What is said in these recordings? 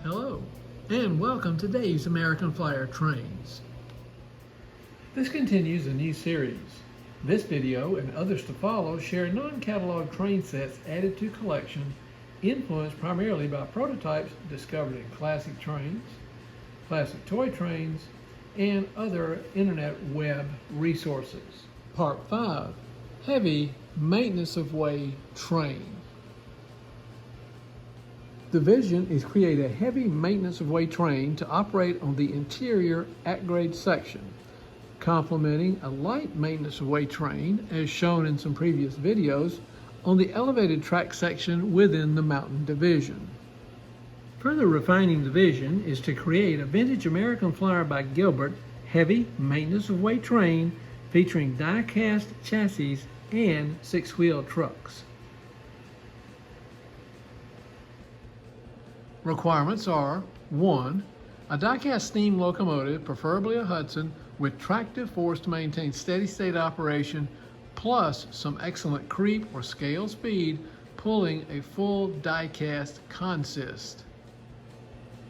Hello, and welcome to Dave's American Flyer Trains. This continues a new series. This video and others to follow share non-catalog train sets added to collection, influenced primarily by prototypes discovered in classic trains, classic toy trains, and other internet web resources. Part 5, Heavy Maintenance of Way Train. The vision is create a heavy maintenance of way train to operate on the interior at-grade section, complementing a light maintenance of way train, as shown in some previous videos, on the elevated track section within the mountain division. Further refining the vision is to create a vintage American Flyer by Gilbert heavy maintenance of way train featuring die-cast chassis and six-wheel trucks. Requirements are 1. A die-cast steam locomotive, preferably a Hudson, with tractive force to maintain steady state operation, plus some excellent creep or scale speed, pulling a full die-cast consist.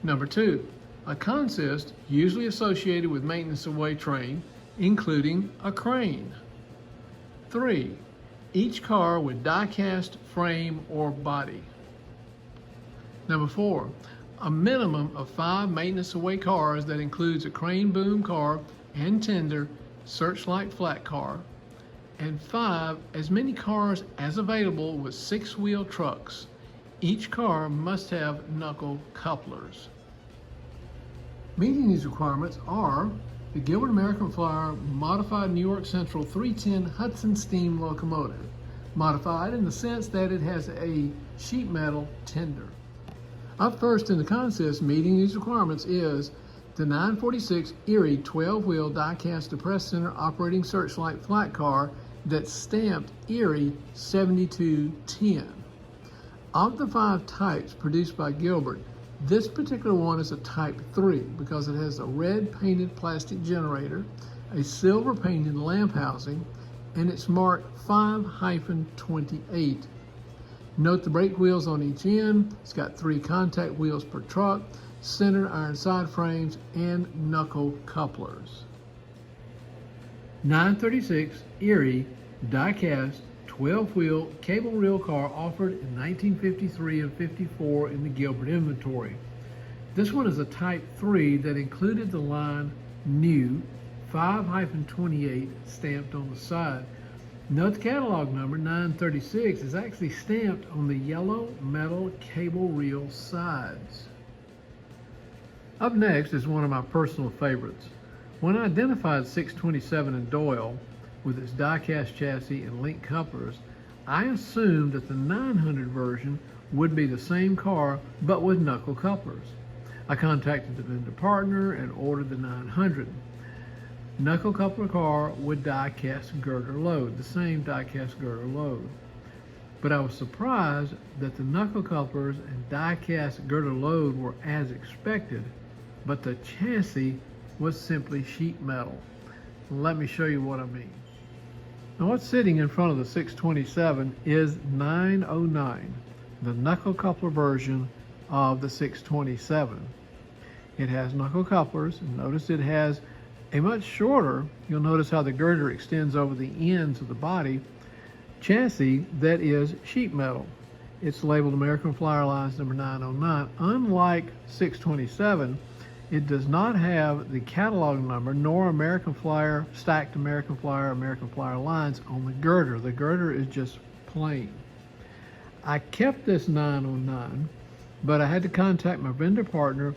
Number 2. A consist usually associated with maintenance of way train, including a crane. 3. Each car with die-cast frame or body. Number 4, a minimum of 5 maintenance away cars that includes a crane boom car and tender, searchlight flat car, and 5, as many cars as available with 6-wheel trucks. Each car must have knuckle couplers. Meeting these requirements are the Gilbert American Flyer modified New York Central 310 Hudson steam locomotive, modified in the sense that it has a sheet metal tender. Up first in the consist meeting these requirements is the 946 Erie 12-wheel die-cast depressed center operating searchlight flat car that's stamped Erie 7210. Of the 5 types produced by Gilbert, this particular one is a Type 3 because it has a red painted plastic generator, a silver painted lamp housing, and it's marked 5-28. Note the brake wheels on each end. It's got 3 contact wheels per truck, center iron side frames, and knuckle couplers. 936 Erie die-cast 12-wheel cable reel car offered in 1953 and 54 in the Gilbert inventory. This one is a Type 3 that included the line New 5-28 stamped on the side. Note the catalog number 936 is actually stamped on the yellow metal cable reel sides. Up next is one of my personal favorites. When I identified 627 in Doyle with its die-cast chassis and link couplers, I assumed that the 900 version would be the same car but with knuckle couplers. I contacted the vendor partner and ordered the 900. Knuckle coupler car with die-cast girder load, the same die-cast girder load. But I was surprised that the knuckle couplers and die-cast girder load were as expected, but the chassis was simply sheet metal. Let me show you what I mean. Now what's sitting in front of the 627 is 909, the knuckle coupler version of the 627. It has knuckle couplers, and notice it has a much shorter, you'll notice how the girder extends over the ends of the body, chassis that is sheet metal. It's labeled American Flyer Lines number 909. Unlike 627, it does not have the catalog number nor American Flyer, stacked American Flyer lines on the girder. The girder is just plain. I kept this 909, but I had to contact my vendor partner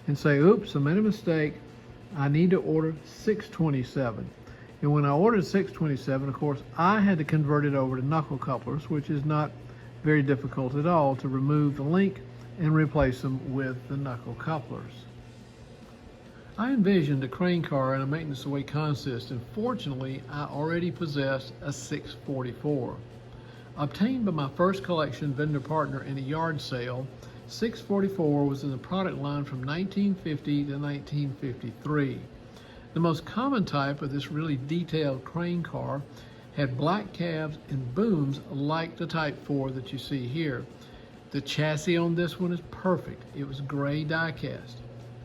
and say, oops, I made a mistake. I need to order 627. And when I ordered 627, of course, I had to convert it over to knuckle couplers, which is not very difficult at all to remove the link and replace them with the knuckle couplers. I envisioned a crane car and a maintenance away consist, and fortunately, I already possessed a 644. Obtained by my first collection vendor partner in a yard sale, 644 was in the product line from 1950 to 1953. The most common type of this really detailed crane car had black cabs and booms like the Type 4 that you see here. The chassis on this one is perfect. It was gray die cast.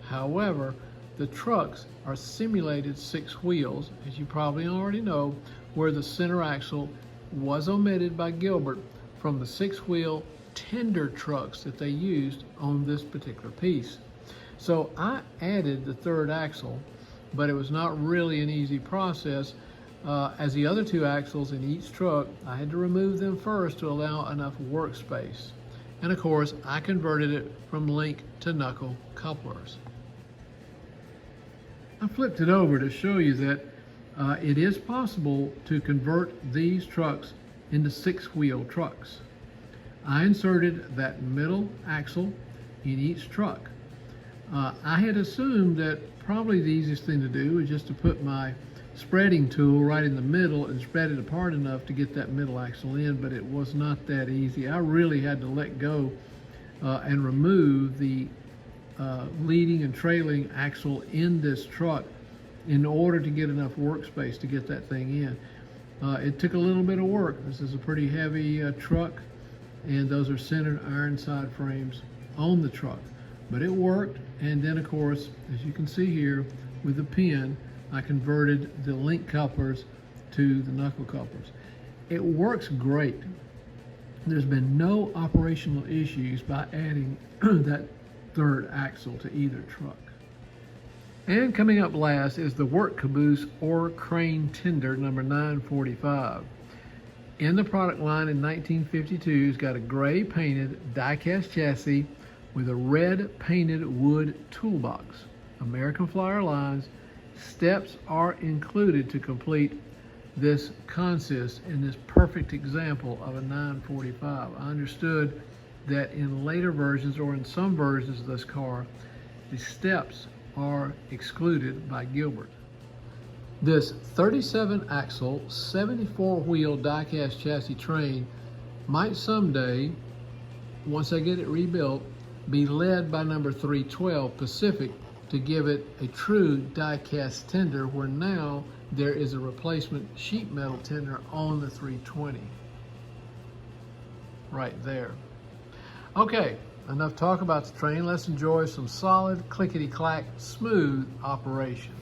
However, the trucks are simulated 6 wheels, as you probably already know, where the center axle was omitted by Gilbert from the 6-wheel tender trucks that they used on this particular piece. So I added the 3rd axle, but it was not really an easy process. As the other 2 axles in each truck, I had to remove them first to allow enough workspace. And of course, I converted it from link to knuckle couplers. I flipped it over to show you that it is possible to convert these trucks into 6-wheel trucks. I inserted that middle axle in each truck. I had assumed that probably the easiest thing to do is just to put my spreading tool right in the middle and spread it apart enough to get that middle axle in, but it was not that easy. I really had to let go and remove the leading and trailing axle in this truck in order to get enough workspace to get that thing in. It took a little bit of work. This is a pretty heavy truck, and those are centered iron side frames on the truck, but it worked. And then of course, as you can see here with the pin, I converted the link couplers to the knuckle couplers. It works great. There's been no operational issues by adding that 3rd axle to either truck. And coming up last is the work caboose or crane tender number 945. In the product line in 1952, it's got a gray painted die-cast chassis with a red painted wood toolbox. American Flyer lines. Steps are included to complete this consist in this perfect example of a 945. I understood that in later versions or in some versions of this car, the steps are excluded by Gilbert. This 37 axle, 74 wheel die-cast chassis train might someday, once I get it rebuilt, be led by number 312 Pacific to give it a true die-cast tender, where now there is a replacement sheet metal tender on the 320. Right there. Okay, enough talk about the train. Let's enjoy some solid, clickety-clack, smooth operation.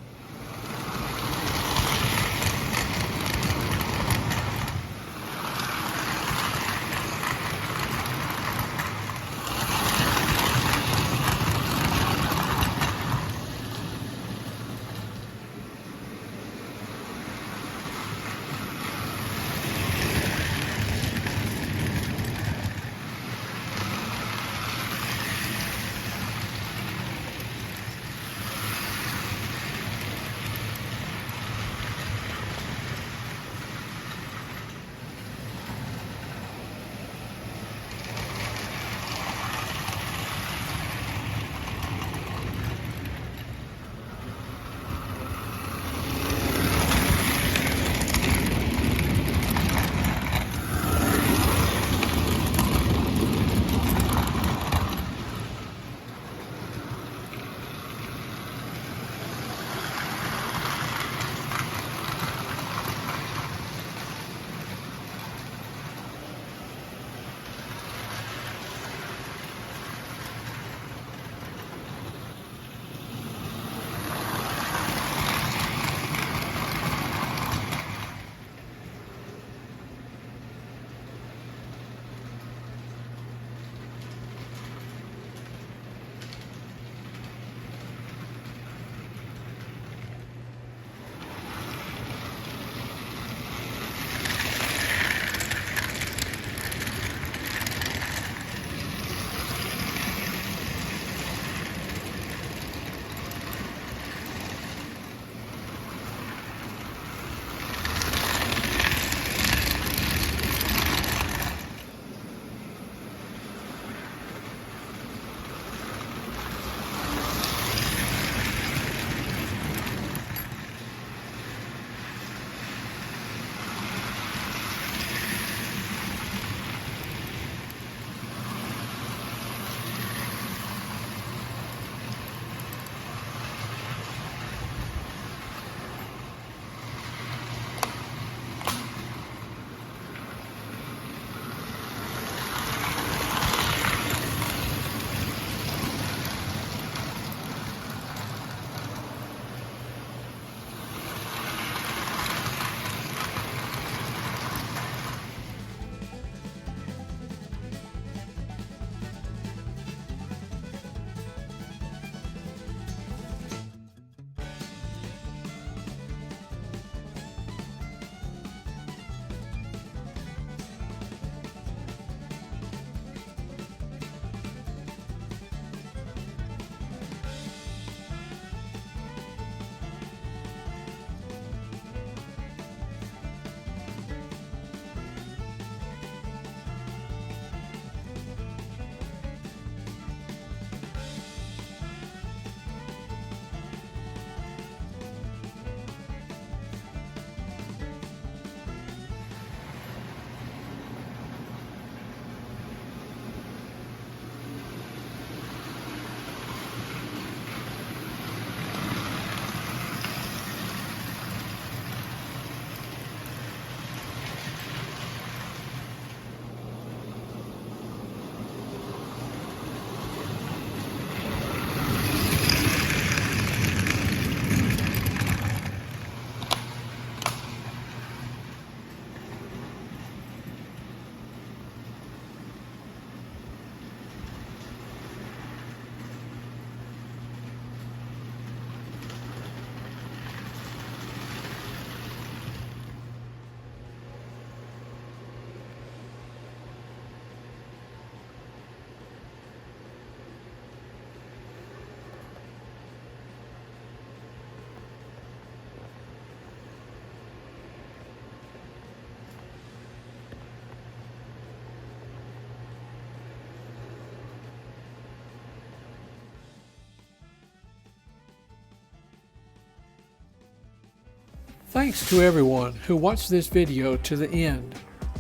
Thanks to everyone who watched this video to the end.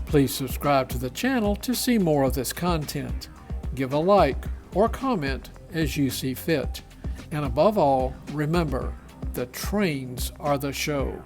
Please subscribe to the channel to see more of this content. Give a like or comment as you see fit. And above all, remember, the trains are the show.